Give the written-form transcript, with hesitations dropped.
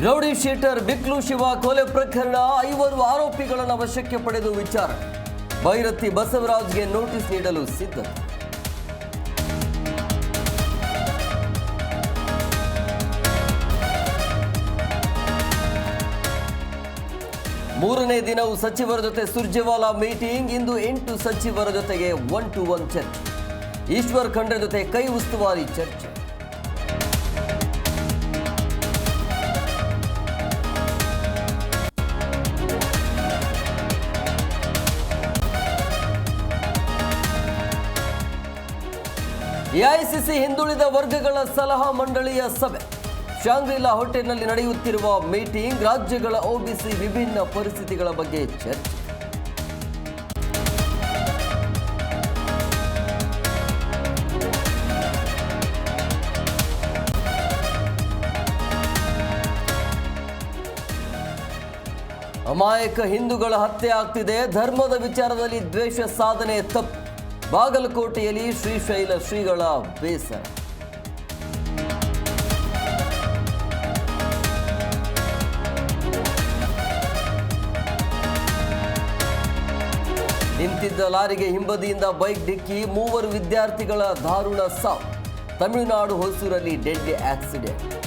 Rowdy sheeter ಬಿಕ್ಲು Shiva ಕೊಲೆ ಪ್ರಕರಣ 5 ಆರೋಪಿಗಳನ್ನು ವಶಕ್ಕೆ ಪಡೆದು ವಿಚಾರಣೆ. ಭೈರತಿ ಬಸವರಾಜ್ಗೆ ನೋಟಿಸ್ ನೀಡಲು ಸಿದ್ಧತೆ. ಮೂರನೇ ದಿನವೂ ಸಚಿವರ ಜೊತೆ ಸುರ್ಜೇವಾಲಾ ಮೀಟಿಂಗ್. ಇಂದು 8 ಸಚಿವರ ಜೊತೆಗೆ 1-to-1 ಚರ್ಚೆ. ಈಶ್ವರ್ ಖಂಡ್ರೆ ಜೊತೆ ಕೈ ಉಸ್ತುವಾರಿ ಚರ್ಚೆ. ಎಐಸಿಸಿ ಹಿಂದುಳಿದ ವರ್ಗಗಳ ಸಲಹಾ ಮಂಡಳಿಯ ಸಭೆ. ಶಾಂಗ್ರಿಲಾ ಹೋಟೆಲ್ನಲ್ಲಿ ನಡೆಯುತ್ತಿರುವ ಮೀಟಿಂಗ್. ರಾಜ್ಯಗಳ ಒಬಿಸಿ ವಿಭಿನ್ನ ಪರಿಸ್ಥಿತಿಗಳ ಬಗ್ಗೆ ಚರ್ಚೆ. ಅಮಾಯಕ ಹಿಂದೂಗಳ ಹತ್ಯೆ ಆಗ್ತಿದೆ. ಧರ್ಮದ ವಿಚಾರದಲ್ಲಿ ದ್ವೇಷ ಸಾಧನೆ ತಪ್ಪು. ಬಾಗಲಕೋಟೆಯಲ್ಲಿ ಶ್ರೀಶೈಲ ಶ್ರೀಗಳ ಬೇಸರ. ನಿಂತಿದ್ದ ಲಾರಿಗೆ ಹಿಂಬದಿಯಿಂದ ಬೈಕ್ ಡಿಕ್ಕಿ. 3 ವಿದ್ಯಾರ್ಥಿಗಳ ದಾರುಣ ಸಾವು. ತಮಿಳುನಾಡು ಹೊಸೂರಲ್ಲಿ ಡೆಡ್ ಆಕ್ಸಿಡೆಂಟ್.